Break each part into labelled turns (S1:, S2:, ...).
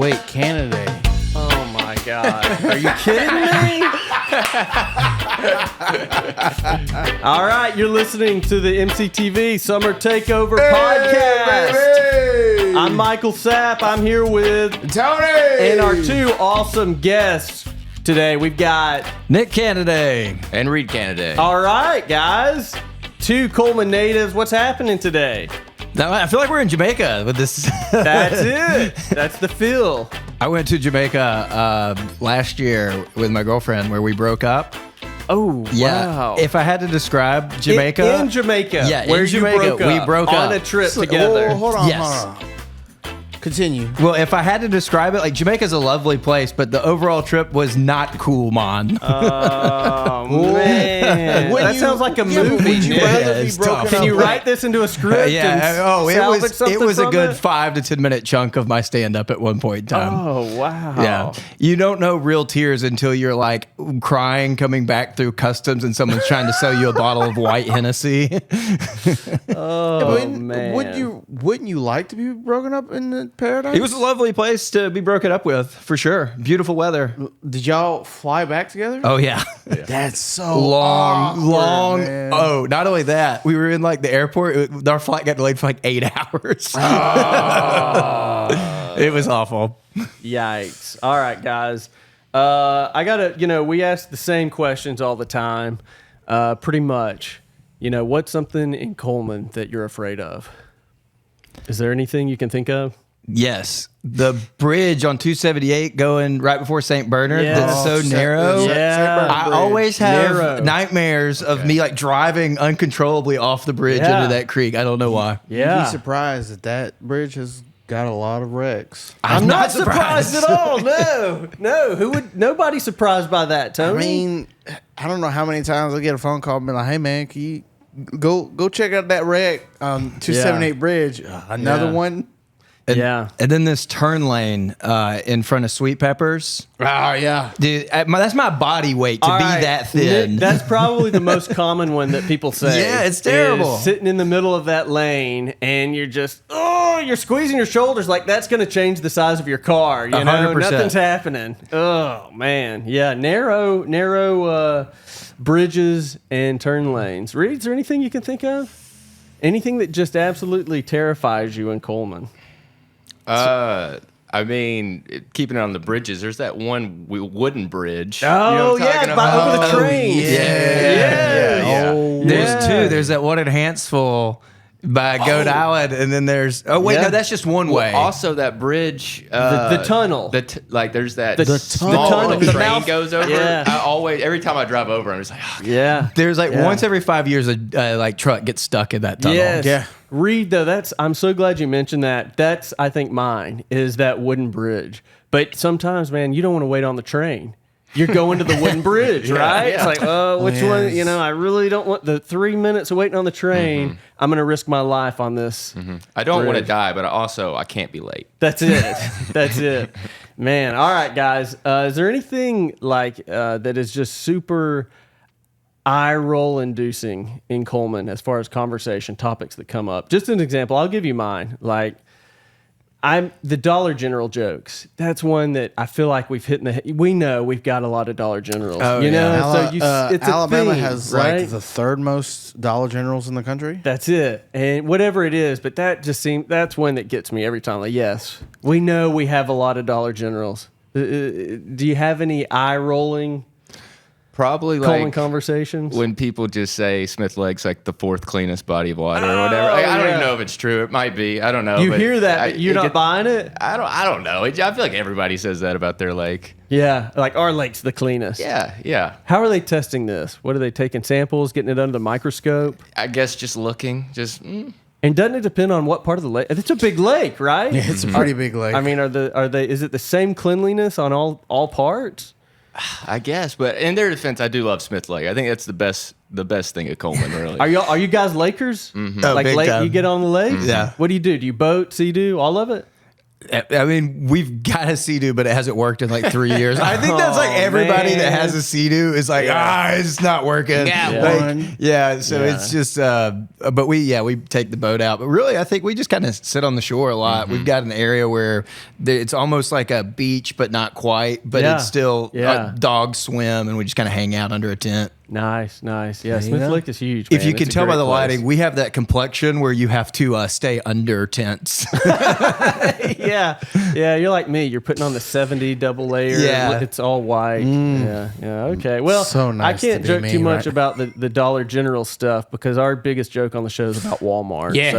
S1: Wait, Canaday.
S2: Oh my God. Are you kidding me? All right, you're listening to the MCTV Summer Takeover podcast.
S1: Baby!
S2: I'm Michael Sapp. I'm here with
S1: Tony!
S2: and our two awesome guests today. We've got
S3: Nick Canaday.
S4: And Reed Canaday.
S2: all right, guys. Two Cullman natives. What's happening today?
S3: Now, I feel like we're in Jamaica with this.
S2: That's it. That's the feel.
S3: I went to Jamaica last year with my girlfriend where we broke up.
S2: Oh,
S3: Yeah.
S2: wow.
S3: If I had to describe Jamaica.
S2: In Jamaica.
S3: Yeah,
S2: where
S3: in Jamaica, we broke
S2: on
S3: up.
S2: a trip together.
S1: Hold on,
S3: Yes.
S1: hold on. Continue.
S3: Well, if I had to describe it, like Jamaica's a lovely place, but the overall trip was not cool, man.
S2: Oh, man.
S1: When
S2: That
S1: you-
S2: sounds like a
S1: yeah, but
S2: movie.
S1: would you
S2: man.
S1: rather
S3: Yeah,
S1: be
S3: it's
S1: broken
S3: tough.
S1: up
S2: Can you
S1: with-
S2: write this into a script?
S3: Yeah.
S2: and
S3: Oh, it
S2: salvage
S3: was
S2: something
S3: a
S2: from
S3: good
S2: it?
S3: 5 to 10 minute chunk of my stand up at one point in time.
S2: Oh, wow.
S3: Yeah. You don't know real tears until you're like crying coming back through customs and someone's trying to sell you a bottle of white Hennessy.
S2: Oh, man.
S1: Wouldn't you like to be broken up in the paradise?
S3: It was a lovely place to be broken up with, for sure. Beautiful weather.
S1: Did y'all fly back together?
S3: Oh, yeah.
S1: That's so
S3: Long.
S1: awkward, man.
S3: Oh, not only that, we were in like the airport. Our flight got delayed for like 8 hours. It was awful.
S2: Yikes. All right, guys. I got to, we ask the same questions all the time, pretty much. What's something in Cullman that you're afraid of? Is there anything you can think of?
S3: Yes. The bridge on 278 going right before St. Bernard
S2: Yes.
S3: that's so narrow.
S2: Yeah.
S3: I always have
S2: Narrow.
S3: nightmares of me like driving uncontrollably off the bridge
S2: Yeah.
S3: into that creek. I don't know why.
S1: You'd be surprised that that bridge has got a lot of wrecks.
S2: I'm not surprised at all. No. Nobody's surprised by that,
S1: I
S2: Tony.
S1: mean, I don't know how many times I get a phone call and be like, "Hey man, can you go check out that wreck on 278 bridge? Another
S2: Yeah.
S1: one."
S2: yeah.
S3: And then this turn lane in front of Sweet Peppers.
S1: Oh yeah.
S3: Dude, that's my body weight to
S2: All
S3: be
S2: right,
S3: that thin.
S2: Nick, that's probably the most common one that people say.
S3: Yeah, it's terrible.
S2: is sitting in the middle of that lane and you're just, you're squeezing your shoulders like that's going to change the size of your car.
S3: 100%.
S2: Nothing's happening. Oh, man. Yeah, narrow bridges and turn lanes. Reed, is there anything you can think of? Anything that just absolutely terrifies you in Cullman?
S4: I mean, keeping it on the bridges, there's that one wooden bridge.
S2: Oh,
S4: what I'm talking
S2: yeah, over the
S4: about?
S2: trains.
S4: Yeah.
S1: Oh,
S3: There's
S2: Yeah.
S3: two. There's that one in Hansville by Goat Island, and then there's
S2: Yeah.
S3: no, that's just one way.
S4: Also, that bridge,
S2: The tunnel.
S4: There's that
S2: The
S4: small
S2: tunnel.
S4: where
S2: The
S4: the train
S2: mouth-
S4: goes over.
S2: Yeah.
S4: Every time I drive over, I'm just like, oh,
S2: Yeah.
S3: There's like
S2: Yeah.
S3: once every 5 years a like truck gets stuck in that tunnel.
S2: Yes.
S1: Yeah.
S2: Reed, though, I'm so glad you mentioned that. That's, I think, mine is that wooden bridge. But sometimes, man, you don't want to wait on the train. You're going to the wooden bridge, right?
S4: yeah.
S2: It's like, which one?
S1: Yes.
S2: I really don't want the 3 minutes of waiting on the train. I'm going to risk my life on this.
S4: I don't want to
S2: Bridge.
S4: die, but I can't be late.
S2: That's it. That's it. Man, all right, guys. Is there anything like that is just super eye roll inducing in Cullman as far as conversation topics that come up? Just an example, I'll give you mine. Like, the Dollar General jokes. That's one that I feel like we've hit in the head. We know we've got a lot of Dollar Generals.
S3: Oh,
S2: you know,
S3: yeah.
S2: so it's a
S1: Alabama
S2: theme,
S1: has
S2: right?
S1: like the third most Dollar Generals in the country.
S2: That's it. And whatever it is, but that just that's one that gets me every time. Like, yes, we know we have a lot of Dollar Generals. Do you have any eye rolling
S4: Probably
S2: Cullman
S4: like
S2: conversations?
S4: when people just say Smith Lake's like the fourth cleanest body of water or
S2: Oh,
S4: whatever. Like, I don't
S2: yeah.
S4: even know if it's true. It might be. I don't know.
S2: You
S4: but
S2: hear that, but you're not buying it?
S4: I don't know. I feel like everybody says that about their lake.
S2: Yeah, like our lake's the cleanest.
S4: Yeah.
S2: How are they testing this? What are they taking samples, getting it under the microscope?
S4: I guess just looking,
S2: And doesn't it depend on what part of the lake? It's a big lake, right?
S1: Yeah, it's a pretty big lake.
S2: I mean, is it the same cleanliness on all parts?
S4: I guess. But in their defense, I do love Smith Lake. I think that's the best thing at Cullman, really.
S2: Are you guys Lakers?
S3: Oh,
S2: Like
S3: big
S2: lake,
S3: time.
S2: you get on the lake?
S3: Yeah.
S2: What do? Do you boat, sea-doo, all of it?
S3: I mean, we've got a Sea-Doo, but it hasn't worked in like 3 years. I think that's like everybody that has a Sea-Doo is like, it's not working. So it's just, but we take the boat out. But really, I think we just kind of sit on the shore a lot. We've got an area where it's almost like a beach, but not quite. But it's still dogs swim, and we just kind of hang out under a tent.
S2: Nice. Yeah, Smith Lake is huge.
S3: If
S2: man.
S3: you can tell by the lighting, we have that complexion where you have to stay under tents.
S2: Yeah, you're like me. You're putting on the 70 double layer.
S3: Yeah.
S2: It's all white. Yeah. Okay. Well,
S1: So nice
S2: I can't
S1: to be
S2: joke
S1: me,
S2: too much
S1: right?
S2: about the Dollar General stuff because our biggest joke on the show is about Walmart.
S3: Yeah.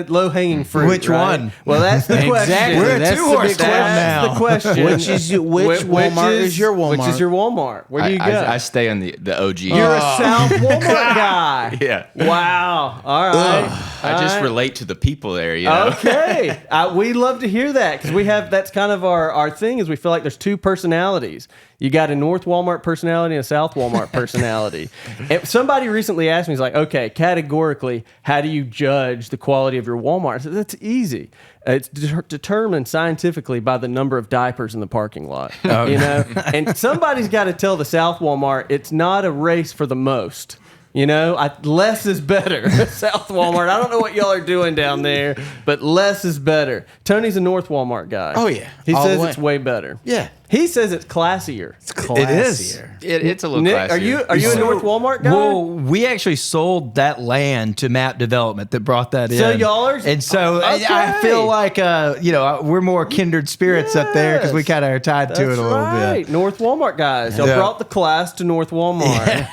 S2: So, low hanging fruit.
S3: Which
S2: right?
S3: one?
S2: Well, that's the question.
S3: Exactly. We're a
S1: That's the
S3: two-horse
S1: big
S3: club
S2: That's
S3: now.
S2: the question.
S1: Which Walmart is your Walmart?
S2: Which is your Walmart? Where do you go?
S4: I stay on the OG.
S2: You're a South Walmart guy.
S4: Yeah.
S2: Wow. All right.
S4: I just relate to the people there, you know?
S2: Okay. We love to hear that because that's kind of our thing is we feel like there's two personalities. You got a North Walmart personality and a South Walmart personality. And somebody recently asked me, he's like, okay, categorically, how do you judge the quality of your Walmart? I said, that's easy. It's determined scientifically by the number of diapers in the parking lot. You know? And somebody's got to tell the South Walmart it's not a race for the most. Less is better. South Walmart. I don't know what y'all are doing down there, but less is better. Tony's a North Walmart guy.
S1: Oh, yeah.
S2: He
S1: All
S2: says
S1: the way.
S2: it's way better.
S1: Yeah.
S2: He says it's classier.
S1: It's classier.
S3: It is.
S4: It's a little
S2: Nick,
S4: classier.
S2: are you a North Walmart guy?
S3: Well, we actually sold that land to Map Development that brought that in.
S2: So y'all are-
S3: and so
S2: Okay.
S3: I feel like we're more kindred spirits up there because we
S2: Yes.
S3: kind of are tied to
S2: That's
S3: it a little
S2: right.
S3: bit.
S2: North Walmart guys. Y'all
S3: Yeah.
S2: brought the class to North Walmart.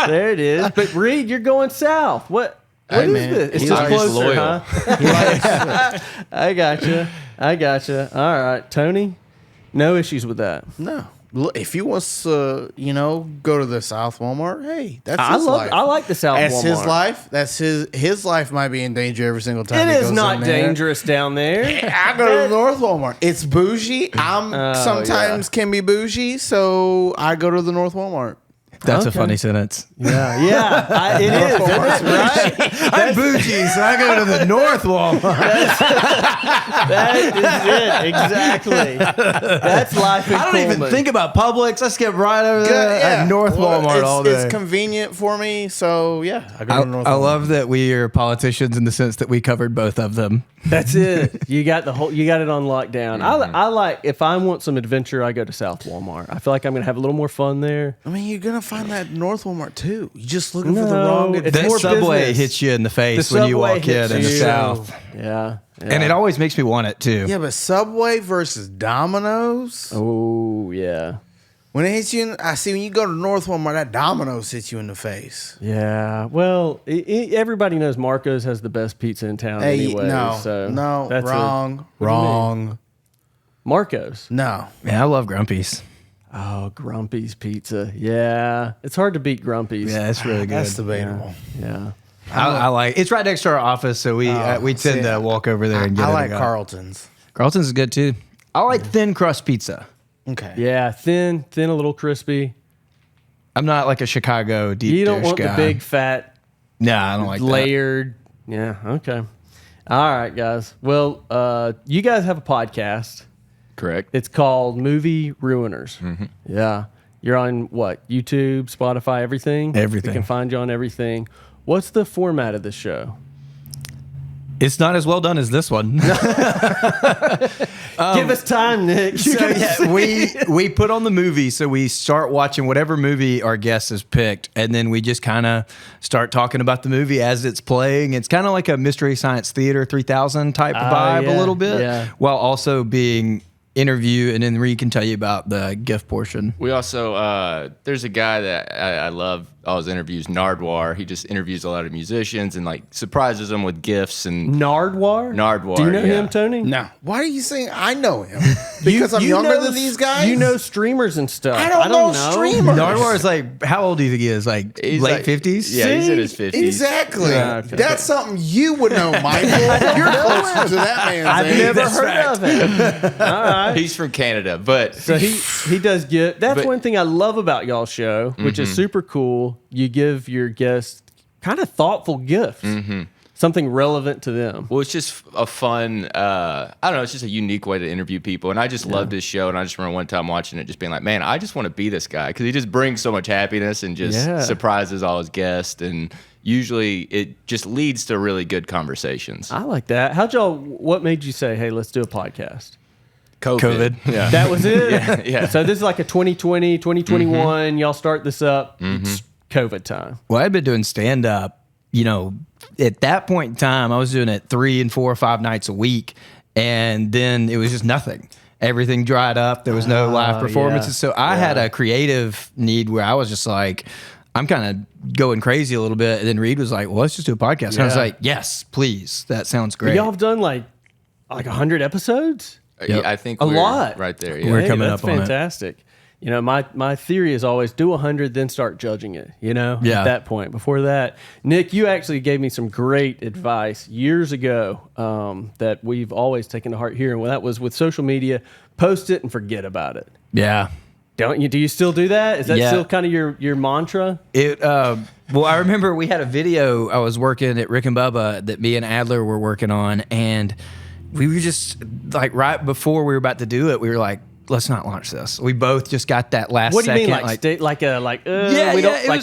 S2: There it is. But Reed, you're going south. What
S1: Hey,
S2: is
S1: man.
S2: this? It's
S4: He's
S2: just
S4: always
S2: closer,
S4: loyal.
S2: huh? I gotcha. All right, Tony. No issues with that.
S1: No. Look, if he wants to, go to the South Walmart, hey, that's his life.
S2: I like the South
S1: That's
S2: Walmart.
S1: his life. That's his life might be in danger every single time.
S2: It
S1: he
S2: is
S1: goes
S2: not
S1: in there.
S2: dangerous down there.
S1: I go to the North Walmart. It's bougie. I'm sometimes can be bougie, so I go to the North Walmart.
S3: That's a
S2: Okay.
S3: funny sentence.
S2: Yeah, it is, isn't it? Right?
S3: I'm bougie, so I go to the North Walmart.
S2: That is it. Exactly. That's life in
S3: I don't even
S2: Cullman.
S3: think about Publix. I skip right over there.
S1: Yeah.
S3: At North
S1: Well,
S3: Walmart all day.
S1: It's convenient for me, so yeah, I go to North
S3: I
S1: Walmart.
S3: love that we are politicians in the sense that we covered both of them.
S2: That's it. You got it on lockdown. I like if I want some adventure, I go to South Walmart. I feel like I'm gonna have a little more fun there.
S1: I mean, you're gonna find that North Walmart too. You're just looking for the wrong.
S2: it's
S3: That
S2: more
S3: Subway
S2: business.
S3: hits you in the face
S2: The
S3: when you
S2: Subway
S3: walk in
S2: hits
S3: the
S2: you.
S3: South.
S2: Yeah.
S3: And it always makes me want it too.
S1: Yeah, but Subway versus Domino's.
S2: Oh yeah.
S1: When it hits you, I see when you go to North Walmart, that Domino's hits you in the face.
S2: Yeah. Well, everybody knows Marco's has the best pizza in town anyway.
S1: no,
S2: so
S1: no,
S2: that's
S1: wrong,
S2: do you
S1: wrong.
S2: Marco's.
S1: No,
S3: Man, I love Grumpy's.
S2: Oh, Grumpy's pizza. Yeah. It's hard to beat Grumpy's.
S3: Yeah, it's really good.
S1: that's debatable.
S2: Yeah.
S3: I like it's right next to our office, so we tend
S1: see,
S3: to walk over there and get
S1: I
S3: it.
S1: like Carlton's.
S3: Carlton's is good too. I like thin crust pizza.
S1: Okay.
S2: Yeah. Thin, a little crispy.
S3: I'm not like a Chicago deep
S2: You don't
S3: dish
S2: want
S3: guy.
S2: the big fat
S3: No, I don't like that.
S2: layered. Yeah. Okay. All right, guys. Well, you guys have a podcast.
S4: Correct.
S2: It's called Movie Ruiners. Yeah. You're on what? YouTube, Spotify, everything?
S3: Everything.
S2: We can find you on everything. What's the format of this show?
S3: It's not as well done as this one.
S2: Give us time, Nick.
S3: So yeah, we put on the movie, so we start watching whatever movie our guest has picked, and then we just kind of start talking about the movie as it's playing. It's kind of like a Mystery Science Theater 3000 type vibe
S2: yeah,
S3: a little bit,
S2: yeah.
S3: while also being interview, and then Reed can tell you about the gift portion.
S4: We also there's a guy that I love all his interviews, Nardwar. He just interviews a lot of musicians and like surprises them with gifts and
S2: Nardwar?
S4: Nardwar,
S2: Do you know
S4: yeah.
S2: him, Tony?
S1: No. Why are you saying I know him? Because I'm younger
S2: know
S1: than these guys?
S2: You know streamers and stuff.
S1: I don't know streamers.
S3: Nardwar is like, how old do you think he is? Like
S4: He's
S3: late
S4: like-
S3: 50s?
S4: Yeah, he's
S2: See?
S4: in his 50s.
S1: Exactly.
S2: Yeah, okay.
S1: That's something you would know, Michael. You're closer to that man's
S2: I've
S1: age.
S2: never
S1: That's
S2: heard
S1: right.
S2: of him. All right.
S4: He's from Canada, but
S2: So he does give. That's
S4: But-
S2: one thing I love about y'all's show, which is super cool. You give your guests kind of thoughtful gifts. something relevant to them.
S4: Well, it's just a fun, I don't know, it's just a unique way to interview people. And I just loved his show. And I just remember one time watching it just being like, man, I just want to be this guy. Because he just brings so much happiness and just surprises all his guests. And usually it just leads to really good conversations.
S2: I like that. What made you say, hey, let's do a podcast?
S4: COVID. Yeah.
S2: That was it?
S4: yeah.
S2: So this is like a 2020, 2021. Y'all start this up. It's COVID time.
S3: Well, I'd been doing stand-up, at that point in time, I was doing it 3 and 4 or 5 nights a week, and then it was just nothing. Everything dried up. There was no live performances. So I had a creative need where I was just like, I'm kind of going crazy a little bit. And then Reed was like, well, let's just do a podcast. And I was like, yes, please. That sounds great.
S2: Y'all have done like 100 episodes?
S4: Yep. I think
S2: a lot
S4: right there. Yeah.
S3: We're coming up on it.
S2: That's fantastic. My theory is always do 100, then start judging it, at that point. Before that, Nick, you actually gave me some great advice years ago that we've always taken to heart here. And that was with social media, post it and forget about it.
S3: Yeah.
S2: Don't you? Do you still do that? Is that still kind of your mantra?
S3: Well, I remember we had a video. I was working at Rick and Bubba that me and Adler were working on. And we were just like, right before we were about to do it, we were like, let's not launch this. We both just got that last second.
S2: What do you mean,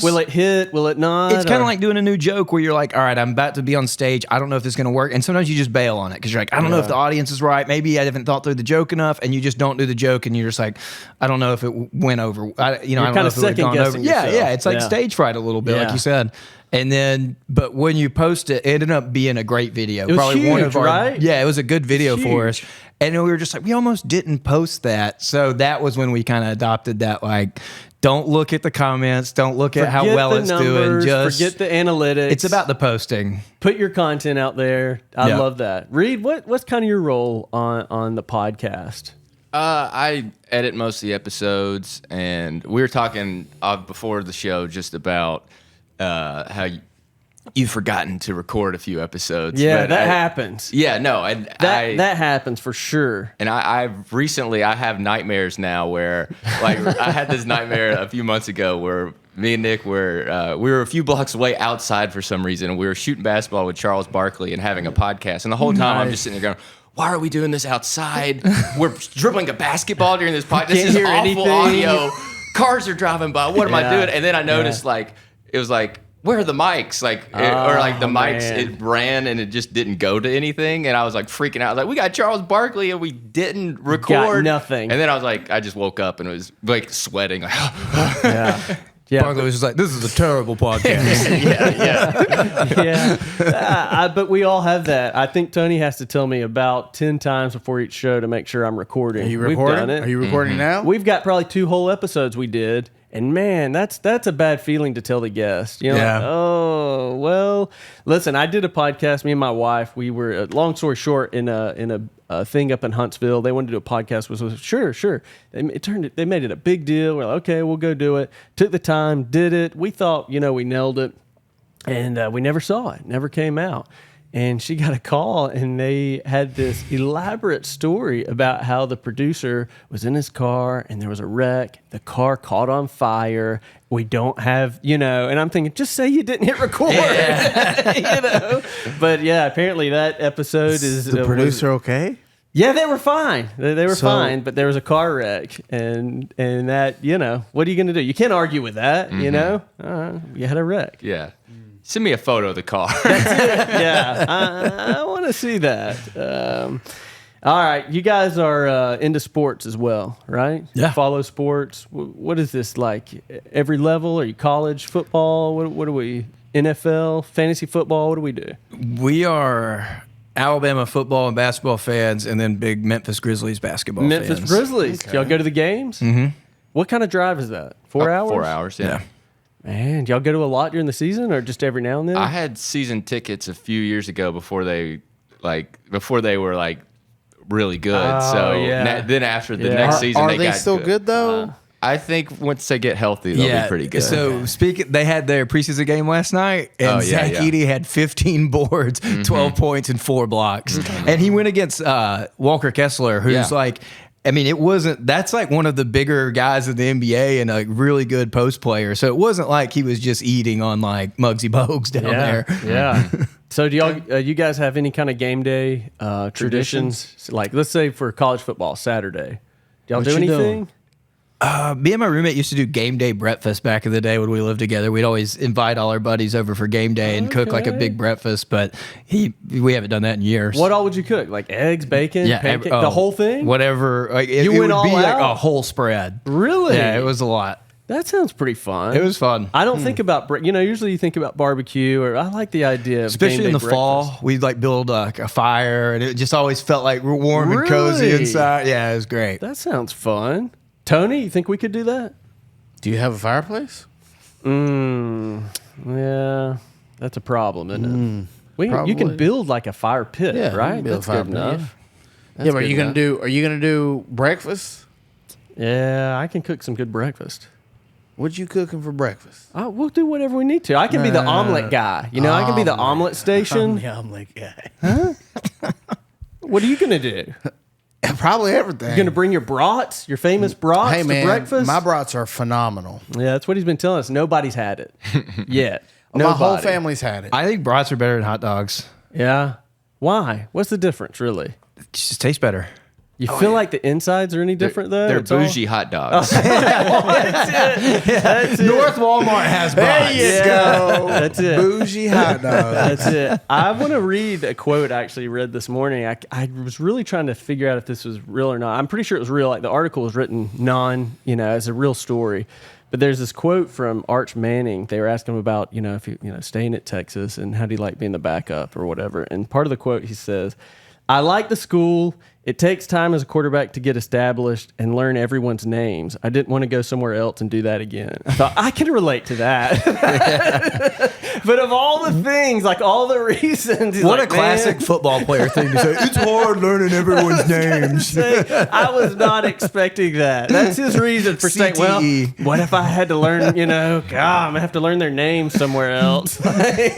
S2: will it hit? Will it not?
S3: It's kind of like doing a new joke where you're like, all right, I'm about to be on stage. I don't know if this is going to work. And sometimes you just bail on it because you're like, I don't know if the audience is right. Maybe I haven't thought through the joke enough. And you just don't do the joke. And you're just like, I don't know if it went over. I don't know if it would have gone over. Yeah. It's like stage fright a little bit, like you said. And then, but when you post it, it ended up being a great video.
S2: It was probably huge, one of our, right?
S3: Yeah, it was a good video for us. And we were just like, we almost didn't post that. So that was when we kind of adopted that, like, don't look at the comments. Don't look at how well it's doing. Just
S2: forget the analytics.
S3: It's about the posting.
S2: Put your content out there. I love that. Reed, what's kind of your role on the podcast?
S4: I edit most of the episodes, and we were talking before the show just about how you've forgotten to record a few episodes.
S2: Yeah, that happens.
S4: Yeah, no,
S2: that happens for sure.
S4: And I have nightmares now where, like, I had this nightmare a few months ago where me and Nick were we were a few blocks away outside for some reason, and we were shooting basketball with Charles Barkley and having a podcast. And the whole time I'm just sitting there going, why are we doing this outside? We're dribbling a basketball during this podcast. This is awful anything. Audio. Cars are driving by. What am I doing? And then I noticed, it was like, where are the mics? Mics, it ran and it just didn't go to anything. And I was like freaking out. I was like, we got Charles Barkley and we didn't record.
S2: Got nothing.
S4: And then I was like, I just woke up and it was like sweating. Like,
S3: yeah. Barkley was just like, this is a terrible podcast.
S2: But we all have that. I think Tony has to tell me about 10 times before each show to make sure I'm recording.
S1: Are you recording?
S2: We've done it.
S1: Are you recording now?
S2: We've got probably 2 whole episodes we did. And man, that's a bad feeling to tell the guest. Like, oh, well, listen, I did a podcast, me and my wife. We were, long story short, in a thing up in Huntsville. They wanted to do a podcast. Was sure. They made it a big deal. We're like, okay, we'll go do it. Took the time, did it. We thought, we nailed it. And we never saw it. Never came out. And she got a call, and they had this elaborate story about how the producer was in his car, and there was a wreck. The car caught on fire. We don't have, and I'm thinking, just say you didn't hit record, But yeah, apparently that episode is
S1: the producer okay?
S2: Yeah, they were fine. They were fine, but there was a car wreck, and that, what are you going to do? You can't argue with that, you had a wreck.
S4: Yeah. Send me a photo of the car.
S2: That's it. Yeah, I want to see that. All right, you guys are into sports as well, right?
S3: Yeah.
S2: Follow sports. What is this like? Every level? Are you college football? What do we? NFL, fantasy football? What do we do?
S3: We are Alabama football and basketball fans, and then big Memphis Grizzlies basketball fans.
S2: Memphis Grizzlies. Okay. Y'all go to the games?
S3: Mm-hmm.
S2: What kind of drive is that? 4 hours?
S4: 4 hours, yeah.
S2: Man, y'all go to a lot during the season, or just every now and then?
S4: I had season tickets a few years ago before they were really good. Then after the next season,
S1: are they still good though?
S4: I think once they get healthy, they'll be pretty good.
S3: So they had their preseason game last night, and Zach Edey had 15 boards, 12 points, and 4 blocks, and he went against Walker Kessler, who's I mean, it wasn't. That's like one of the bigger guys in the NBA and a really good post player. So it wasn't like he was just eating on like Muggsy Bogues down there.
S2: Yeah. So do y'all, you guys have any kind of game day traditions? Like, let's say for college football Saturday, do y'all do anything?
S3: Me and my roommate used to do game day breakfast back in the day when we lived together. We'd always invite all our buddies over for game day and cook like a big breakfast. But we haven't done that in years.
S2: What all would you cook? Like eggs, bacon, pancake, the whole thing?
S3: Whatever. Like it
S2: went
S3: would
S2: all
S3: be like
S2: out?
S3: a whole spread.
S2: Really?
S3: Yeah, it was a lot.
S2: That sounds pretty fun.
S3: It was fun.
S2: I don't think about, usually you think about barbecue, or I like the idea of
S3: especially
S2: game
S3: in the
S2: day breakfast.
S3: fall, we'd like build a fire, and it just always felt like we're warm and cozy
S2: Really?
S3: inside. Yeah, it was great.
S2: That sounds fun. Tony, you think we could do that?
S1: Do you have a fireplace?
S2: Yeah, that's a problem, isn't it? You
S1: probably.
S2: can build like a fire pit,
S1: Yeah, you
S2: right?
S1: can build
S2: That's
S1: a fire
S2: good
S1: pit,
S2: enough.
S1: Yeah, but are you gonna do breakfast?
S2: Yeah, I can cook some good breakfast.
S1: What you cooking for breakfast?
S2: We'll do whatever we need to. I can be the omelet guy. I can be the omelet station.
S1: Yeah, I'm like, yeah.
S2: What are you gonna do?
S1: Probably everything.
S2: You're gonna bring your brats, your famous brats,
S1: Hey man,
S2: to breakfast?
S1: my brats are phenomenal.
S2: Yeah, that's what he's been telling us. Nobody's had it yet.
S1: My whole
S2: Nobody.
S1: family's had it.
S3: I think brats are better than hot dogs.
S2: Yeah. Why? What's the difference, really?
S3: It just tastes better.
S2: You feel like the insides are any different, though?
S4: They're
S2: It's all-
S4: bougie hot dogs.
S2: That's it.
S3: North Walmart has brats.
S1: There you go.
S2: That's it.
S1: Bougie hot dog.
S2: That's it. I want to read a quote I actually read this morning. I was really trying to figure out if this was real or not. I'm pretty sure it was real. Like the article was written as a real story. But there's this quote from Arch Manning. They were asking him about, if you staying at Texas and how do you like being the backup or whatever. And part of the quote, he says, "I like the school. It takes time as a quarterback to get established and learn everyone's names. I didn't want to go somewhere else and do that again." I thought, I can relate to that. But of all the things, like all the reasons.
S3: What a classic football player thing to say. It's hard learning everyone's names.
S2: I was not expecting that. That's his reason for saying, well,
S3: CTE.
S2: what if I had to learn, God, I'm going to have to learn their names somewhere else.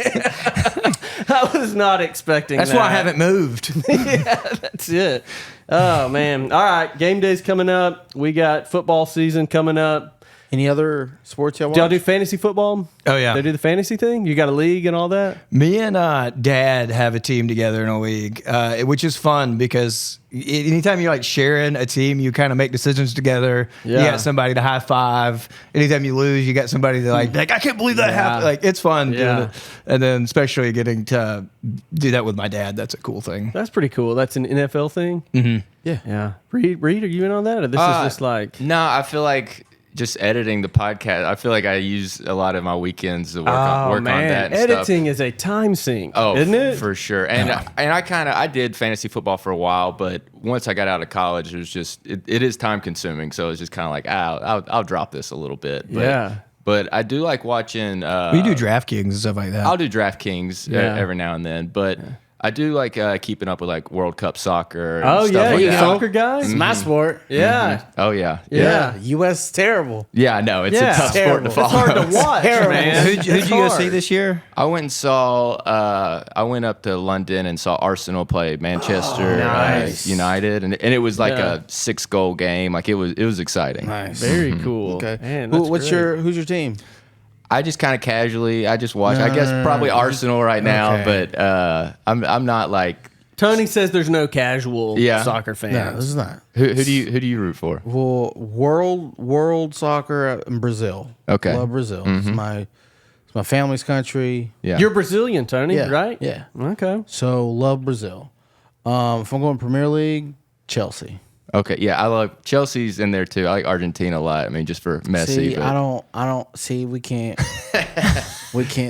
S2: I was not expecting
S3: That's
S2: that.
S3: why I haven't moved.
S2: Yeah, that's it. Oh, man. All right. Game day's coming up. We got football season coming up.
S1: Any other sports y'all watch?
S2: Do y'all do fantasy football?
S3: Oh, yeah.
S2: They do the fantasy thing? You got a league and all that?
S3: Me and Dad have a team together in a league, which is fun because anytime you're like sharing a team, you kind of make decisions together.
S2: Yeah.
S3: You got somebody to high five. Anytime you lose, you got somebody to like I can't believe that happened. Like it's fun doing it. And then especially getting to do that with my dad. That's a cool thing.
S2: That's pretty cool. That's an NFL thing?
S3: Mm-hmm.
S1: Yeah.
S2: Yeah. Reed, are you in on that? Or this is just like...
S4: No, I feel like just editing the podcast. I feel like I use a lot of my weekends to work on that and
S2: editing
S4: stuff.
S2: is a time sink,
S4: Oh,
S2: isn't it?
S4: For sure. And I did fantasy football for a while, but once I got out of college, it was just it is time consuming. So it's just kind of like I'll drop this a little bit. But,
S2: Yeah.
S4: But I do like watching.
S3: We do DraftKings and stuff like that.
S4: I'll do DraftKings every now and then, but. I do like keeping up with like World Cup soccer. And
S2: Oh,
S4: stuff
S2: yeah.
S4: like
S2: You a
S4: that.
S2: soccer guy?
S1: It's my sport.
S2: Yeah.
S4: Oh yeah,
S2: Yeah.
S1: U.S. is terrible.
S4: yeah. I know it's
S2: Yeah.
S4: a tough sport to
S1: Terrible.
S4: follow.
S2: It's hard to watch,
S1: terrible.
S2: man.
S3: Who'd you go see this year?
S4: I went and saw. I went up to London and saw Arsenal play Manchester
S2: nice.
S4: United, and it was like
S2: Yeah.
S4: a 6-goal game. Like it was exciting.
S1: Nice.
S2: Very cool.
S1: Okay.
S2: Man, that's
S1: Who's
S2: great.
S1: your team?
S4: I just kind of casually. I just watch. I guess probably Arsenal right now,
S1: Okay.
S4: but I'm not like.
S2: Tony says there's no casual
S4: Yeah.
S2: soccer fans.
S1: No, this is not.
S4: Who do you root for?
S1: Well, world soccer in Brazil.
S4: Okay.
S1: Love Brazil. It's my family's country.
S4: Yeah,
S2: You're Brazilian, Tony,
S1: Yeah,
S2: right?
S1: yeah.
S2: Okay.
S1: So love Brazil. If I'm going Premier League, Chelsea.
S4: okay. Yeah, I love Chelsea's in there too. I like Argentina a lot. I mean, just for Messi.
S1: See,
S4: but
S1: I don't see. We can't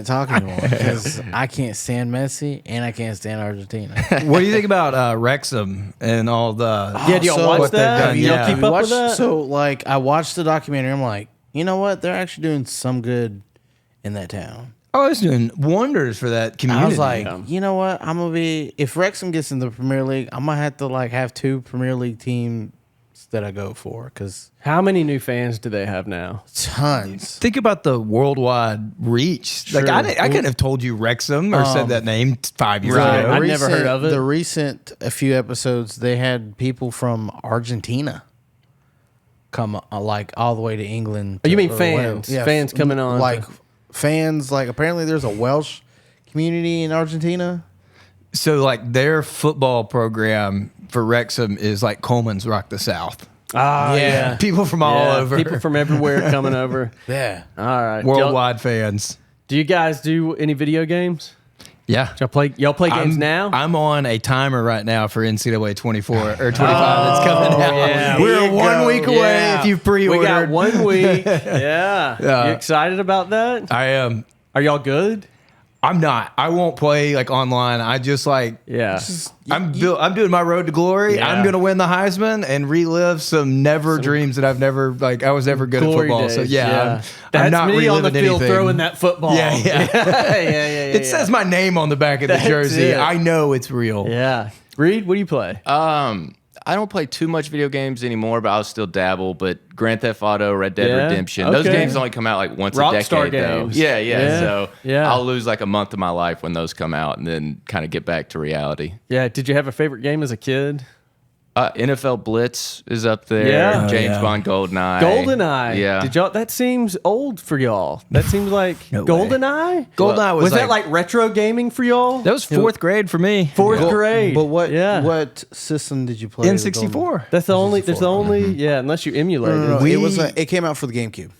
S1: talk anymore because I can't stand Messi and I can't stand Argentina.
S3: What do you think about Wrexham and all the?
S2: Yeah, do y'all
S1: So
S2: watch
S3: what they've
S2: that?
S3: done,
S2: Do y'all
S3: yeah.
S2: keep up with that?
S1: So like, I watched the documentary. I'm like, you know what? They're actually doing some good in that town.
S3: Oh, it's doing wonders for that community.
S1: I was like, you know what? I'm gonna be if Wrexham gets in the Premier League, I'm gonna have to like have 2 Premier League teams that I go for because
S2: How many new fans do they have now?
S1: tons.
S3: think about the worldwide reach. Like
S2: True.
S3: I couldn't have told you Wrexham or said that name 5 years
S2: Right.
S3: ago.
S2: I'd never heard of it.
S1: The recent a few episodes, they had people from Argentina. come like all the way to England.
S2: Oh, you mean
S1: or
S2: fans?
S1: Wales.
S2: Fans coming on
S1: Like
S2: to-
S1: fans, like apparently there's a Welsh community in Argentina.
S3: So like their football program for Wrexham is like Cullman's Rock the South.
S2: Ah, yeah.
S3: People from all over.
S2: People from everywhere coming over.
S1: Yeah.
S2: All right.
S3: Worldwide fans.
S2: Do you guys do any video games?
S3: Yeah.
S2: Y'all play games now?
S3: I'm on a timer right now for NCAA 24 or 25 that's coming out.
S2: yeah.
S3: We're 1 week away
S2: Yeah.
S3: if you've pre-ordered.
S2: We got 1 week. Yeah. You excited about that?
S3: I am.
S2: Are y'all good?
S3: I'm not. I won't play like online. I just like.
S2: Yeah.
S3: I'm doing my road to glory.
S2: Yeah.
S3: I'm gonna win the Heisman and relive some dreams that I've never like. I was never good at
S2: Glory
S3: football,
S2: days,
S3: so yeah.
S2: That's
S3: I'm not
S2: me on the
S3: reliving
S2: field
S3: anything.
S2: throwing that football.
S3: Yeah.
S2: yeah.
S3: It says my name on the back of the
S2: That's
S3: jersey.
S2: it.
S3: I know it's real.
S2: Yeah. Reed, what do you play?
S4: I don't play too much video games anymore, but I'll still dabble. But Grand Theft Auto, Red Dead
S2: Yeah?
S4: Redemption, those
S2: Okay.
S4: games only come out like once
S2: Rockstar
S4: a decade, though.
S2: games.
S4: Yeah.
S2: Yeah.
S4: So
S2: Yeah.
S4: I'll lose like a month of my life when those come out, and then kind of get back to reality.
S2: Yeah. Did you have a favorite game as a kid?
S4: NFL Blitz is up there.
S2: Yeah. Oh,
S4: James
S3: yeah.
S4: Bond, GoldenEye.
S2: GoldenEye.
S4: Yeah.
S2: Did y'all? That seems old for y'all. That seems like
S3: No way.
S2: GoldenEye.
S3: GoldenEye
S2: Was that like retro gaming for y'all?
S3: that was fourth grade for me.
S2: Fourth grade.
S1: But what
S2: Yeah.
S1: what system did you play?
S3: N64.
S2: That's the only. There's the only. Yeah. Unless you emulated.
S1: No,
S2: it.
S1: it came out for the GameCube.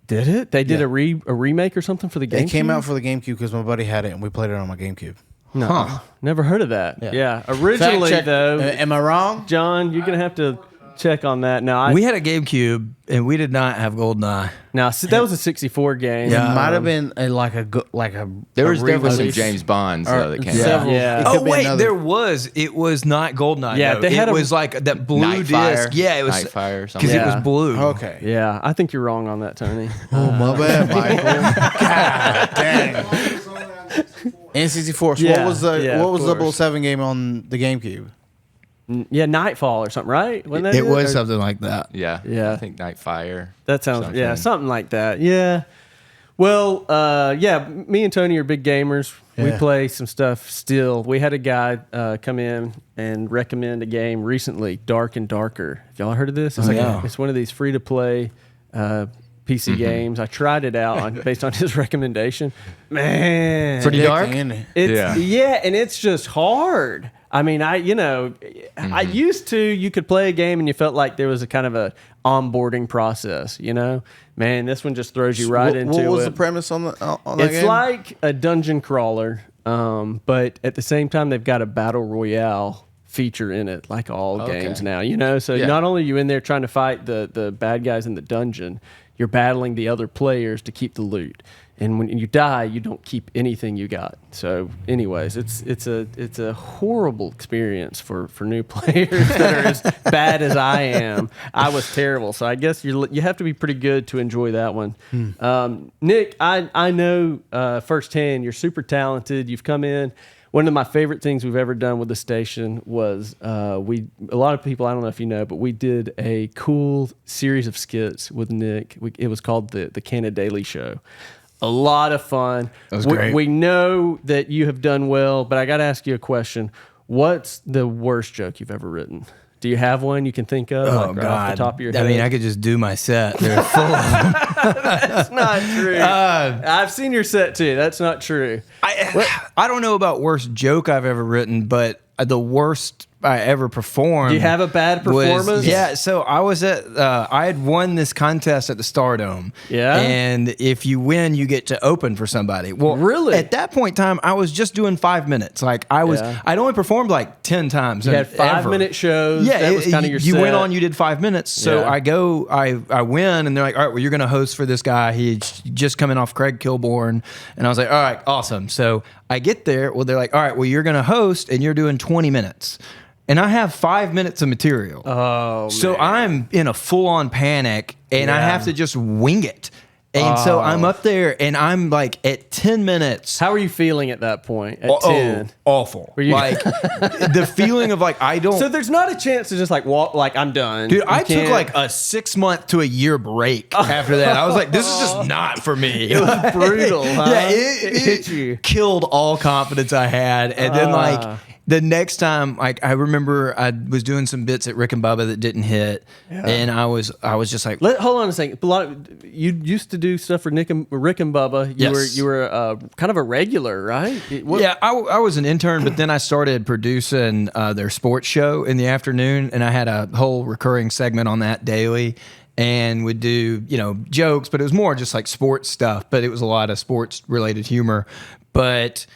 S2: Did it? They did a remake or something for the game.
S1: It came out for the GameCube because my buddy had it and we played it on my GameCube.
S2: No, never heard of that. Yeah.
S1: Fact
S2: Originally,
S1: check.
S2: though,
S1: Am I wrong?
S2: John, you're gonna have to check on that. Now,
S3: We had a GameCube and we did not have GoldenEye.
S2: that was a 64 game.
S3: Yeah.
S1: It might have been
S4: There was
S1: a
S4: definitely some
S1: re-release.
S4: James Bonds though, that came
S1: several-
S4: out.
S2: Yeah.
S1: It could
S3: Oh
S1: be
S3: wait,
S1: another-
S3: there was. It was not GoldenEye.
S2: Yeah,
S3: though.
S2: they had
S3: it
S2: a-
S3: was like that blue
S4: Nightfire.
S3: disc. Yeah, it was
S4: Nightfire or something.
S3: because it
S2: Yeah.
S3: was blue.
S1: Okay.
S2: Yeah, I think you're wrong on that, Tony.
S1: Oh, my bad, Michael. God dang. N64. So
S2: Yeah,
S1: what was the
S2: yeah,
S1: what was
S2: of course.
S1: 007 game on the GameCube?
S2: Yeah, Nightfall or something, right? Wasn't that
S3: It was
S2: Or-
S3: something like that.
S4: Yeah.
S2: Yeah.
S4: I think Nightfire.
S2: That sounds something like that. Yeah. Well, me and Tony are big gamers. We
S1: Yeah.
S2: play some stuff still. We had a guy come in and recommend a game recently, Dark and Darker. Have y'all heard of this? It's it's one of these free to play PC games. I tried it out based on his recommendation. Man,
S3: Pretty dark.
S2: It's and it's just hard. I mean, I used to, you could play a game and you felt like there was a kind of a onboarding process, Man, this one just throws you right into it.
S1: What was the premise on that
S2: It's
S1: game?
S2: like a dungeon crawler, but at the same time, they've got a battle royale feature in it, like all games now, So
S4: Yeah.
S2: not only are you in there trying to fight the bad guys in the dungeon, you're battling the other players to keep the loot. And when you die, you don't keep anything you got. So, anyways, it's a horrible experience for new players that are as bad as I am. I was terrible, so I guess you have to be pretty good to enjoy that one. Nick, I know firsthand you're super talented. You've come in. One of my favorite things we've ever done with the station was a lot of people, I don't know if you know, but we did a cool series of skits with Nick. It was called the Canaday Show. A lot of fun.
S3: That was great.
S2: We know that you have done well, but I got to ask you a question. What's the worst joke you've ever written? Do you have one you can think of?
S3: Oh
S2: right
S3: God!
S2: off the top of your head?
S3: I mean, I could just do my set. They're full of them.
S2: That's not true. I've seen your set too. That's not true.
S3: I don't know about worst joke I've ever written, but the worst I ever performed.
S2: Do you have a bad performance?
S3: Yeah, so I was I had won this contest at the Stardome.
S2: Yeah?
S3: And if you win, you get to open for somebody. Well,
S2: Really?
S3: At that point in time, I was just doing 5 minutes. Like I'd only performed like 10 times.
S2: You had 5-minute shows.
S3: Yeah,
S2: that was kind of your
S3: you
S2: set.
S3: went on, you did 5 minutes. So
S2: Yeah.
S3: I win, and they're like, all right, well, you're going to host for this guy. He's just coming off Craig Kilborn. And I was like, all right, awesome. So I get there. Well, they're like, all right, well, you're going to host, and you're doing 20 minutes. And I have 5 minutes of material.
S2: Oh,
S3: So
S2: man.
S3: I'm in a full-on panic, and I
S2: Yeah.
S3: have to just wing it. And so I'm up there, and I'm like at 10 minutes.
S2: How are you feeling at that point? At 10?
S3: Awful.
S2: you-
S3: Like the feeling of like I don't.
S2: So there's not a chance to just like walk, like I'm done.
S3: Dude,
S2: You
S3: I took
S2: can't-
S3: like a 6 month to a year break after that. I was like, this is just not for me. It
S2: was brutal, huh?
S3: Yeah,
S2: It hit you.
S3: killed all confidence I had. And then like the next time, like I remember I was doing some bits at Rick and Bubba that didn't hit, and I was just like,
S2: hold on a second. You used to do stuff for Rick and Bubba. You were kind of a regular, right?
S3: Yeah, I was an intern, but then I started producing their sports show in the afternoon, and I had a whole recurring segment on that daily. And would do, jokes, but it was more just like sports stuff, but it was a lot of sports related humor. But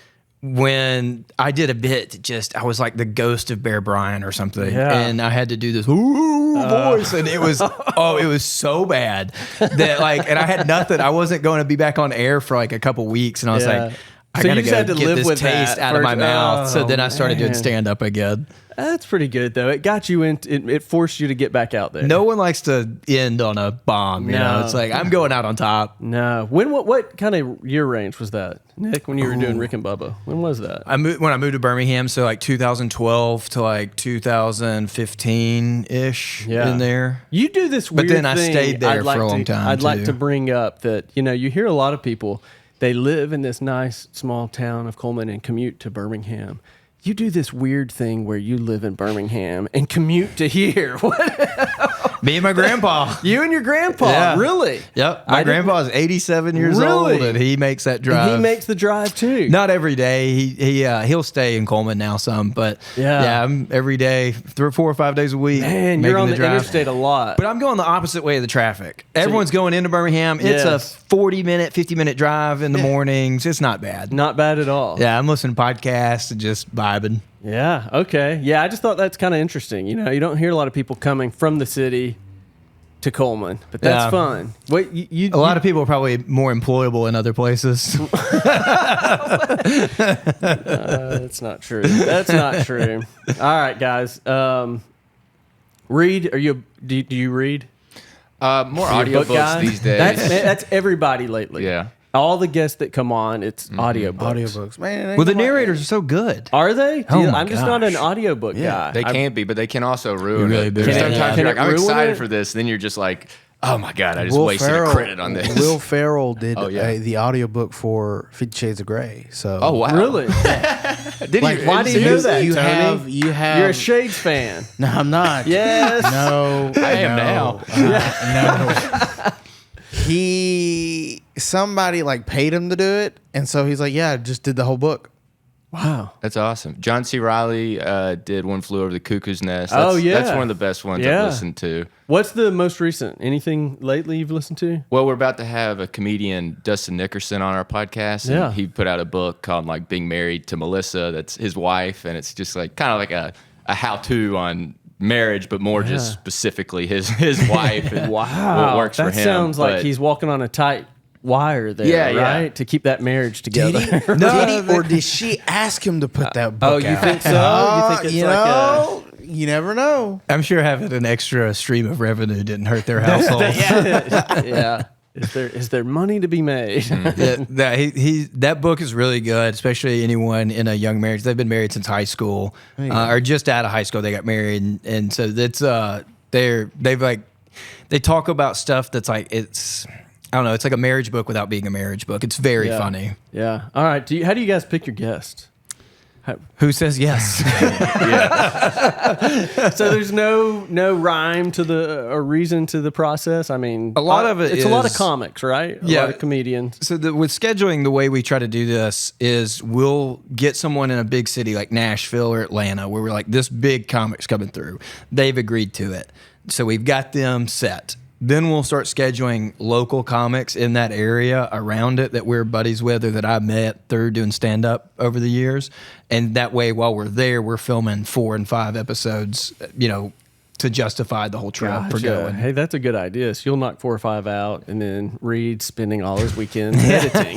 S3: when I did a bit, I was like the ghost of Bear Bryant or something. Yeah. And I had to do this voice. And it was, it was so bad that and I had nothing. I wasn't going to be back on air for like a couple weeks. And I was like, I got to get this taste out of my mouth. So then I started doing stand up again.
S2: That's pretty good though. It got you in. It forced you to get back out there.
S3: No one likes to end on a bomb. You know, it's like I'm going out on top.
S2: No. What kind of year range was that, Nick? When you were doing Rick and Bubba, when was that?
S3: When I moved to Birmingham, so like 2012 to like 2015 ish in there.
S2: You do this weird thing.
S3: But then I stayed there for a long time.
S2: I'd like to bring up that you hear a lot of people. They live in this nice small town of Cullman and commute to Birmingham. You do this weird thing where you live in Birmingham and commute to here. What?
S3: Me and my grandpa.
S2: You and your grandpa,
S3: yeah.
S2: Really?
S3: Yep. My grandpa is 87 years old, and he makes that drive.
S2: And he makes the drive too.
S3: Not every day. He'll stay in Cullman now some, but I'm every day, 4 or 5 days a week.
S2: Man, you're on the interstate a lot.
S3: But I'm going the opposite way of the traffic. Everyone's going into Birmingham. It's a 40-minute, 50-minute drive in the mornings. It's not bad.
S2: Not bad at all.
S3: Yeah, I'm listening to podcasts and just vibing.
S2: Yeah, okay. Yeah, I just thought that's kind of interesting. You don't hear a lot of people coming from the city to Cullman, but that's fun. Wait,
S3: a lot of people are probably more employable in other places.
S2: That's not true. That's not true. All right, guys. Read? Do you read?
S4: More audiobooks these days.
S2: That's everybody lately.
S4: Yeah.
S2: All the guests that come on, it's audiobooks.
S1: Audiobooks, man.
S3: Well, the narrators are so good.
S2: Are they? I'm just not an
S3: gosh.
S2: audiobook guy.
S4: They can't be, but they can also ruin
S3: really
S4: it.
S3: do.
S4: Sometimes you're like, I'm excited
S2: it?
S4: for this. Then you're just like, oh my God, I just wasted a credit on this.
S1: Will Ferrell did
S3: the
S1: audiobook for 50 Shades of Grey. So.
S4: Oh, wow.
S2: Really? Why do you know that, Tony?
S1: You have.
S2: You're a Shades fan.
S1: No, I'm not.
S2: Yes.
S1: No.
S4: I am now.
S1: No. Somebody paid him to do it, and so he's like, yeah, I just did the whole book.
S2: Wow,
S4: that's awesome. John C. Reilly did One Flew Over the Cuckoo's Nest.
S2: That's
S4: one of the best ones I've listened to.
S2: What's the most recent? Anything lately you've listened to?
S4: Well, we're about to have a comedian, Dustin Nickerson, on our podcast. And he put out a book called Being Married to Melissa. That's his wife, and it's just kind of like a how-to on marriage, but more just specifically his wife and what works for him.
S2: That sounds like he's walking on a tight wire there, right? To keep that marriage together.
S1: Did she ask him to put that book out?
S2: You think so? You think it's
S1: you never know.
S3: I'm sure having an extra stream of revenue didn't hurt their household.
S2: Yeah. Is there money to be made?
S3: That book is really good, especially anyone in a young marriage. They've been married since high school, or just out of high school. They got married, and so that's they talk about stuff that's I don't know. It's like a marriage book without being a marriage book. It's very funny.
S2: Yeah. All right. How do you guys pick your guests?
S3: Who says yes?
S2: So there's no rhyme to or reason to the process. I mean,
S3: a lot of
S2: it's a lot of comics, right? A lot of comedians.
S3: So with scheduling, the way we try to do this is we'll get someone in a big city like Nashville or Atlanta, where we're like, this big comic's coming through. They've agreed to it, so we've got them set. Then we'll start scheduling local comics in that area around it that we're buddies with or that I met through doing stand-up over the years. And that way, while we're there, we're filming 4 and 5 episodes, to justify the whole trip for going.
S2: Hey, that's a good idea. So you'll knock 4 or 5 out, and then Reed spending all his weekend editing.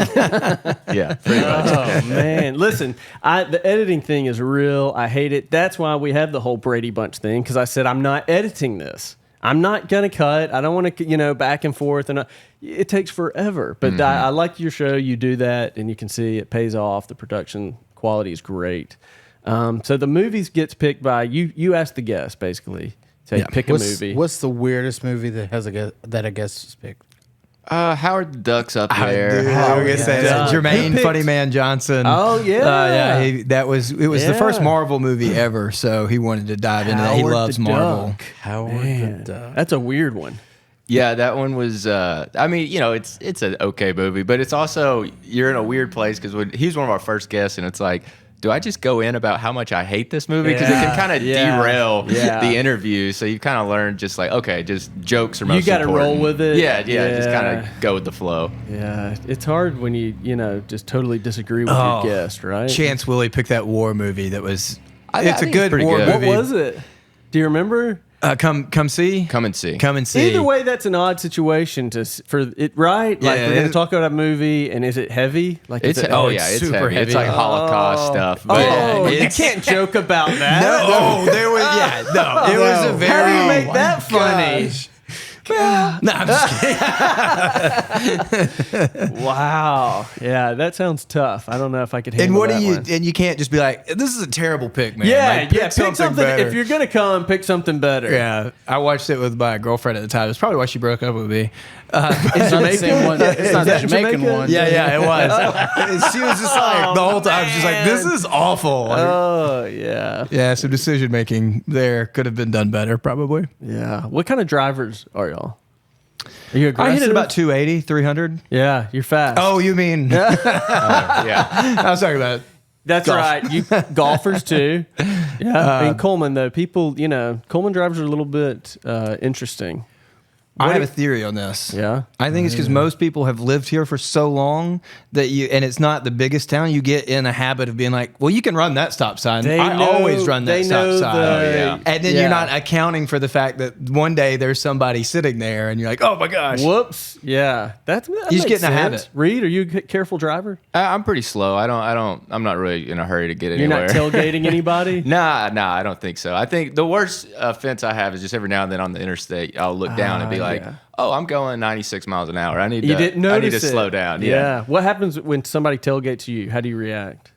S4: Yeah, pretty much.
S2: Oh, man. Listen, the editing thing is real. I hate it. That's why we have the whole Brady Bunch thing, because I said, I'm not editing this. I'm not going to cut. I don't want to, back and forth. And it takes forever. But I like your show. You do that, and you can see it pays off. The production quality is great. So the movies gets picked by you. You ask the guest, basically. Say, pick a movie.
S1: What's the weirdest movie that a guest is picked?
S4: Howard the Duck's up there.
S3: Dude, I was gonna say that. Jermaine Funny Man Johnson.
S2: Oh yeah,
S3: it was the first Marvel movie ever, so he wanted to dive into that. He loves Marvel.
S1: Howard the Duck.
S2: That's a weird one.
S4: Yeah, that one was. I mean, it's an okay movie, but it's also you're in a weird place because he's one of our first guests, and it's like, do I just go in about how much I hate this movie? Because it can kind of derail the interview. So you kind of learn just like, okay, just jokes are most important.
S2: You got to roll with it.
S4: Yeah, just kind of go with the flow.
S2: Yeah, it's hard when you just totally disagree with your guest, right?
S3: Chance Willie picked that war movie that was. It's a good war
S4: good.
S3: movie.
S2: What was it? Do you remember?
S3: Come see.
S4: Come and see.
S3: Come and see.
S2: Either way, that's an odd situation for it, right? Like we're going to talk about a movie, and is it heavy? Like
S4: it's super heavy. It's like Holocaust stuff. But
S2: you can't joke about that.
S3: No, there was it was a very.
S2: How do you make that funny?
S3: No, I'm just kidding.
S2: Wow. Yeah, that sounds tough. I don't know if I could handle that one.
S3: And you can't just be like, this is a terrible pick, man.
S2: Yeah,
S3: like,
S2: pick something better. If you're going to come, pick something better.
S3: Yeah. I watched it with my girlfriend at the time. It's probably why she broke up with me.
S1: It's not the same one. It's not the Jamaican one.
S3: Yeah, it was. She was just like, the whole time, she's like, this is awful.
S2: Oh, yeah.
S3: Yeah, so decision making there could have been done better, probably.
S2: Yeah. What kind of drivers are y'all? Are you aggressive?
S3: I hit it about 280, 300.
S2: Yeah, you're fast.
S3: Oh, you mean?
S4: yeah.
S3: I was talking about
S2: That's
S3: golf.
S2: right. You golfers too. Yeah. In Cullman though, people, Cullman drivers are a little bit interesting.
S3: I have a theory on this.
S2: Yeah.
S3: I think it's because most people have lived here for so long that and it's not the biggest town, you get in a habit of being like, well, you can run that stop sign. I always run that stop sign. And then you're not accounting for the fact that one day there's somebody sitting there and you're like, oh my gosh.
S2: Whoops. Yeah. That
S3: you just get in a habit.
S2: Reed, are you a careful driver?
S4: I'm pretty slow. I'm not really in a hurry to get anywhere.
S2: You're not tailgating anybody?
S4: Nah, I don't think so. I think the worst offense I have is just every now and then on the interstate, I'll look down and be like, oh, I'm going 96 miles an hour. I need to slow down. Yeah.
S2: What happens when somebody tailgates you? How do you react?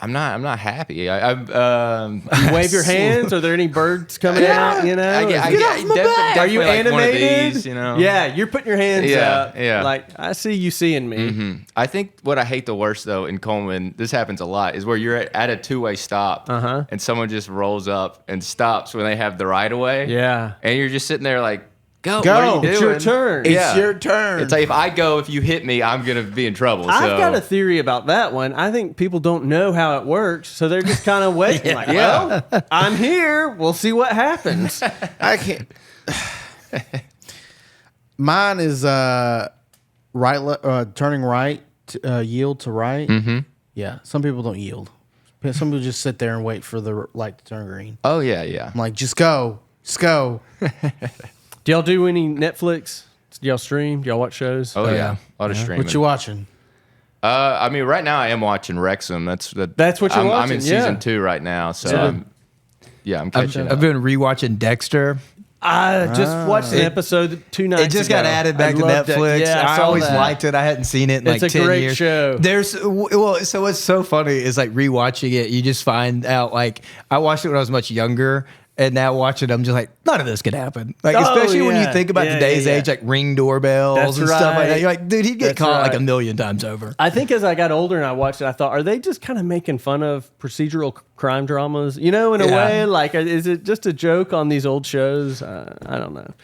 S4: I'm not happy.
S2: You wave your hands? Are there any birds coming out?
S4: Get off my back.
S2: Are you animated?
S4: Like one of these,
S2: Yeah, you're putting your hands up.
S4: Yeah.
S2: Like, I see you seeing me.
S4: Mm-hmm. I think what I hate the worst though in Cullman, this happens a lot, is where you're at a two-way stop and someone just rolls up and stops when they have the right of way.
S2: Yeah.
S4: And you're just sitting there like, Go. What are you doing?
S2: It's your turn.
S1: It's your turn.
S4: It's like if you hit me, I'm gonna be in trouble.
S2: I've got a theory about that one. I think people don't know how it works, so they're just kind of waiting. Well, I'm here. We'll see what happens.
S1: I can't. Mine is turning right, yield to right. Mm-hmm. Yeah, some people don't yield. Some people just sit there and wait for the light to turn green.
S4: Oh yeah.
S1: I'm like, just go.
S2: Do y'all do any Netflix? Do y'all stream? Do y'all watch shows?
S4: Oh yeah. A lot of streaming.
S1: What you watching?
S4: I mean, right now I am watching Wrexham. That's
S2: what you're watching.
S4: I'm in season 2 right now, so I'm catching up.
S3: I've been rewatching Dexter.
S2: I just watched an episode 2 nights ago.
S3: It just got added back to Netflix.
S2: Yeah,
S3: I always liked it. I hadn't seen it in like 10 years.
S2: It's a great show.
S3: So what's so funny is like rewatching it, you just find out like I watched it when I was much younger. And now watching it, I'm just like, none of this could happen. Like, especially when you think about today's age, like Ring doorbells and stuff like that. You're like, dude, he'd get caught like a million times over.
S2: I think as I got older and I watched it, I thought, are they just kind of making fun of procedural crime dramas? In a way? Like, is it just a joke on these old shows? I don't know.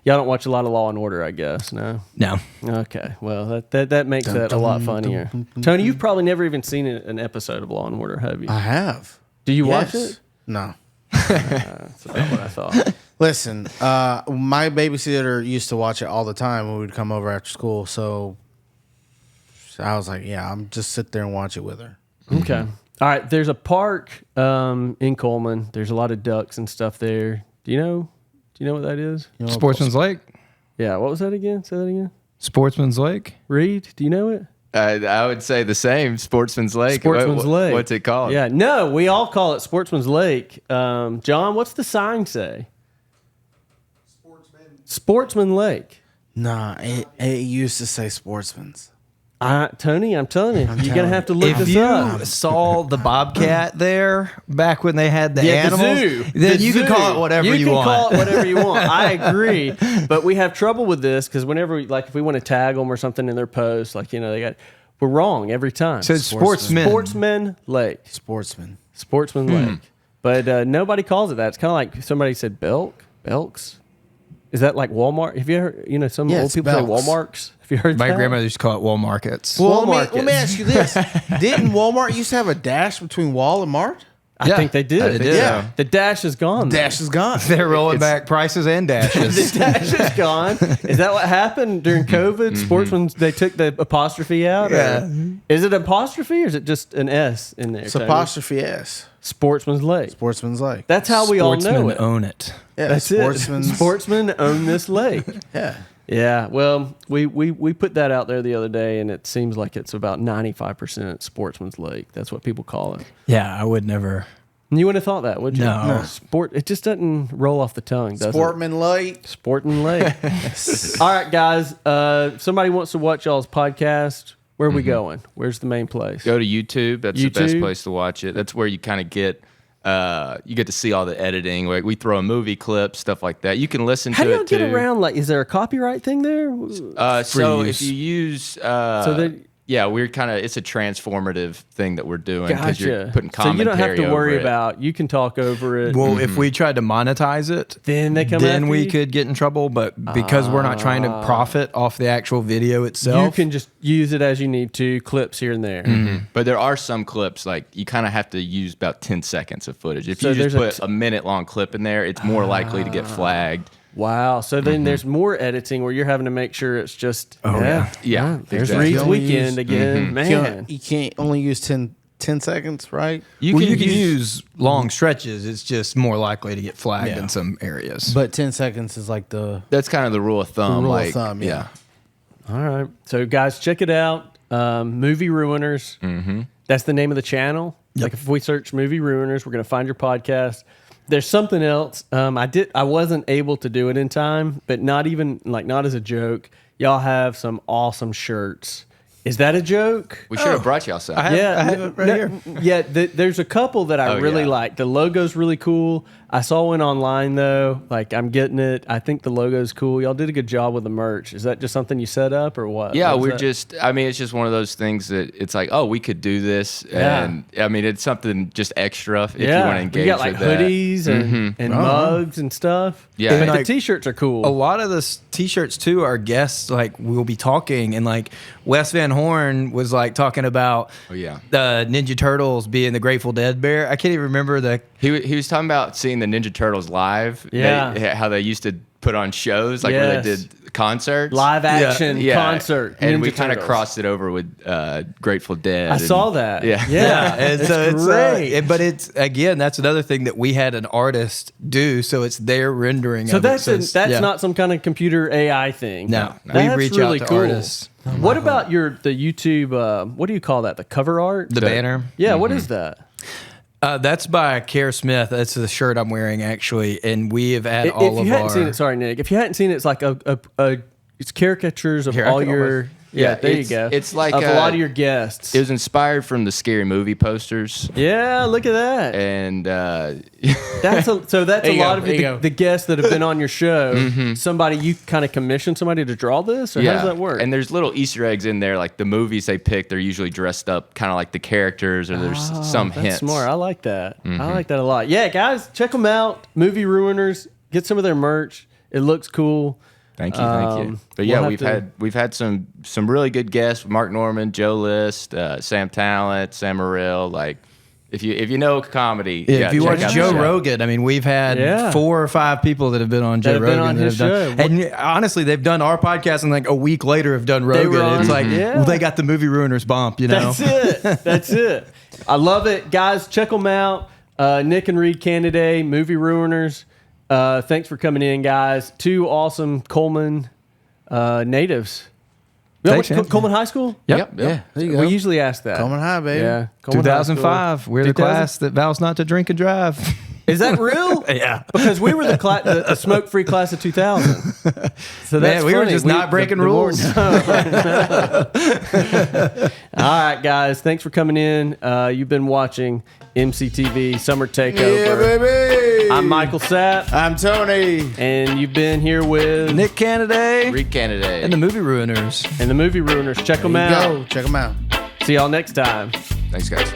S2: Y'all don't watch a lot of Law and Order, I guess, no?
S3: No.
S2: Okay. Well, that makes that a lot funnier. Tony, you've probably never even seen an episode of Law and Order, have you?
S1: I have.
S2: Do you watch it?
S1: No.
S2: That's about what I thought.
S1: Listen, my babysitter used to watch it all the time when we'd come over after school. So I was like, I'm just sit there and watch it with her.
S2: Okay. All right. There's a park in Cullman. There's a lot of ducks and stuff there. Do you know what that is?
S3: Sportsman's Lake?
S2: Yeah. What was that again? Say that again.
S3: Sportsman's Lake?
S2: Reed, do you know it?
S4: I would say the same. Sportsman's Lake.
S2: Sportsman's Lake.
S4: What's it called?
S2: Yeah. No, we all call it Sportsman's Lake. John, what's the sign say? Sportsman Lake.
S1: Nah, it used to say Sportsman's.
S2: Tony, I'm telling you, you're gonna have to look
S3: If
S2: this
S3: you
S2: up.
S3: saw the bobcat there back when they had the
S2: Yeah,
S3: animals,
S2: the zoo.
S3: then
S2: The
S3: you can
S2: zoo.
S3: call it whatever you want.
S2: You can call it whatever you want. I agree, but we have trouble with this because whenever, if we want to tag them or something in their post, we're wrong every time.
S3: So it's sportsman
S2: Lake,
S1: Sportsman.
S2: Lake, but nobody calls it that. It's kind of like somebody said Belks. Is that like Walmart? Have you ever, some
S1: Yeah,
S2: old
S1: it's
S2: people
S1: Belks.
S2: say Walmarts? Have you heard
S3: My
S2: that?
S3: grandmother used to call it Walmarkets.
S1: Well,
S2: Walmart
S1: let me ask you this: didn't Walmart used to have a dash between Wall and Mart?
S2: I think they did.
S3: They did.
S1: Yeah.
S2: The dash is gone. though.
S1: Dash is gone.
S3: They're rolling back prices and dashes.
S2: The dash is gone. Is that what happened during COVID? Sportsmen, they took the apostrophe out?
S3: Yeah.
S2: Is it apostrophe or is it just an S in there?
S1: It's
S2: Tony?
S1: apostrophe S.
S2: Sportsman's Lake.
S1: Sportsman's Lake.
S2: That's how we all know
S3: Sportsmen
S2: it.
S3: own it.
S1: Yeah,
S2: That's
S1: sportsman's.
S2: it. Sportsmen own this lake.
S1: Yeah.
S2: Yeah. Well, we put that out there the other day, and it seems like it's about 95% Sportsman's Lake. That's what people call it.
S3: Yeah, I would never.
S2: You wouldn't have thought that, would you?
S3: No.
S2: Sport. It just doesn't roll off the tongue, does it?
S1: Sportman Lake.
S2: Sporting Lake. All right, guys. Somebody wants to watch y'all's podcast. Where are we going? Where's the main place?
S4: Go to YouTube. That's the best
S2: YouTube?
S4: place to watch it. That's where you kind of get to see all the editing. Like we throw a movie clip, stuff like that. You can listen
S2: How
S4: to
S2: do y'all
S4: it too.
S2: get around? Is there a copyright thing there?
S4: So
S3: use.
S4: if you use,
S2: So they-
S4: yeah, we're it's a transformative thing that we're doing because you're
S2: Gotcha.
S4: putting
S2: So you don't have
S4: commentary
S2: to worry
S4: over it.
S2: about. You can talk over it.
S3: Well, if we tried to monetize it,
S2: then they come.
S3: then
S2: after
S3: we
S2: you?
S3: could get in trouble. But because we're not trying to profit off the actual video itself,
S2: You can just use it as you need to. Clips here and there.
S4: But there are some clips like you kind of have to use about 10 seconds of footage. If
S2: So
S4: you just
S2: there's
S4: put a minute long clip in there, it's more likely to get flagged.
S2: Wow. So then there's more editing where you're having to make sure it's just.
S3: yeah.
S4: Yeah,
S2: There's
S4: exactly.
S2: Reed's
S1: You only
S2: weekend
S1: use-
S2: again, man.
S1: You can't only use 10 seconds, right?
S3: You can use long stretches. It's just more likely to get flagged
S1: Yeah.
S3: in some areas.
S1: But 10 seconds is like the
S4: That's kind of the rule of thumb.
S1: rule of
S4: like,
S1: thumb, yeah.
S2: All right. So, guys, check it out. Movie Ruiners. That's the name of the channel. Like, if we search Movie Ruiners, we're going to find your podcast. There's something else. I wasn't able to do it in time, but not as a joke. Y'all have some awesome shirts. Is that a joke?
S4: We should have brought y'all some.
S3: I have it right here.
S2: Yeah, there's a couple that I
S4: Oh,
S2: really
S4: yeah.
S2: like. The logo's really cool. I saw one online though. I'm getting it. I think the logo's cool. Y'all did a good job with the merch. Is that just something you set up or what?
S4: Yeah,
S2: What is that?
S4: it's just one of those things that it's like, oh, we could do this.
S2: Yeah.
S4: And I mean, it's something just extra if you
S2: Yeah,
S4: want to engage
S2: we got like
S4: with that.
S2: hoodies and mugs and stuff.
S4: Yeah.
S2: but
S4: And,
S3: like,
S2: the t-shirts are cool.
S3: A lot of the t-shirts too are guests. Like we'll be talking, and like Wes Van Horn was like talking about
S4: Oh, yeah.
S3: the Ninja Turtles being the Grateful Dead bear. I can't even remember the.
S4: He was talking about seeing the Ninja Turtles live.
S2: Yeah.
S4: How they used to put on shows, like where they
S2: Yes.
S4: did concerts.
S2: Live action
S4: Yeah.
S2: concert.
S4: And
S2: Ninja
S4: we kind of
S2: Turtles.
S4: crossed it over with Grateful Dead.
S2: I
S4: and-
S2: saw that.
S4: Yeah.
S2: Yeah.
S3: And
S2: it's
S3: so it's
S2: great.
S3: but it's again that's another thing that we had an artist do. So it's their rendering.
S2: So
S3: of it.
S2: that's
S3: it's- yeah.
S2: not some kind of computer AI thing.
S3: No.
S2: That's
S3: We reach out
S2: really
S3: to
S2: cool.
S3: artists.
S2: What about the YouTube? What do you call that? The cover art?
S3: The banner.
S2: Yeah. What is that?
S3: That's by Care Smith. That's the shirt I'm wearing actually, and we have had all
S2: If
S3: of
S2: you hadn't
S3: our.
S2: seen it, sorry, Nick. If you hadn't seen it, it's like it's caricatures of
S3: Here, I
S2: all
S3: can
S2: your.
S3: almost-
S2: Yeah, there you
S4: it's-
S2: go.
S4: it's like,
S2: of a lot of your guests.
S4: It was inspired from the Scary Movie posters.
S2: Yeah, look at that.
S4: And
S2: That's a
S1: There you
S2: lot
S1: go,
S2: of
S1: there you go.
S2: the guests that have been on your show. Somebody you kind of commissioned somebody to draw this, or how does that work?
S4: And there's little Easter eggs in there, like the movies they pick. They're usually dressed up kind of like the characters, or there's some
S2: That's
S4: hints.
S2: smart. I like that. I like that a lot. Yeah, guys, check them out. Movie Ruiners. Get some of their merch. It looks cool.
S4: Thank you. But
S2: we'll
S4: yeah,
S2: have
S4: we've had some really good guests: Mark Norman, Joe List, Sam Talent, Sam Morrill. Like, if you know comedy,
S3: Yeah, if you
S4: check
S3: watch
S4: out the
S3: Joe
S4: show.
S3: Rogan, I mean, we've had
S2: Yeah.
S3: 4 or 5 people that have been on Joe
S2: have been
S3: Rogan.
S2: on
S3: that
S2: his
S3: have done,
S2: show.
S3: and honestly, they've done our podcast, and like a week later have done Rogan.
S2: were on-
S3: It's like,
S2: Yeah.
S3: well, they got the Movie Ruiners bump, you know?
S2: That's it. That's it. I love it. Guys, check them out. Nick and Reed Canaday, Movie Ruiners. Thanks for coming in, guys. 2 awesome Cullman natives. You
S3: Thanks,
S2: went to
S3: man.
S2: Coleman High School?
S4: Yep.
S1: Yeah, there you go.
S2: We usually ask that.
S1: Coming high, baby.
S2: Yeah. Coleman High School.
S3: 2005. We're the
S2: 2000
S3: class that vows not to drink and drive.
S2: Is that real?
S3: Yeah.
S2: Because we were the smoke-free class of 2000. So that's
S3: Man, we were
S2: funny.
S3: just not breaking rules.
S2: All right, guys. Thanks for coming in. You've been watching MCTV Summer Takeover.
S1: Yeah, baby.
S2: I'm Michael Sapp.
S1: I'm Tony.
S2: And you've been here with
S3: Nick Canaday.
S4: Reed Canaday.
S3: And the Movie Ruiners.
S2: and the Movie Ruiners. Check them out.
S1: Go. Check them out.
S2: See y'all next time.
S4: Thanks, guys.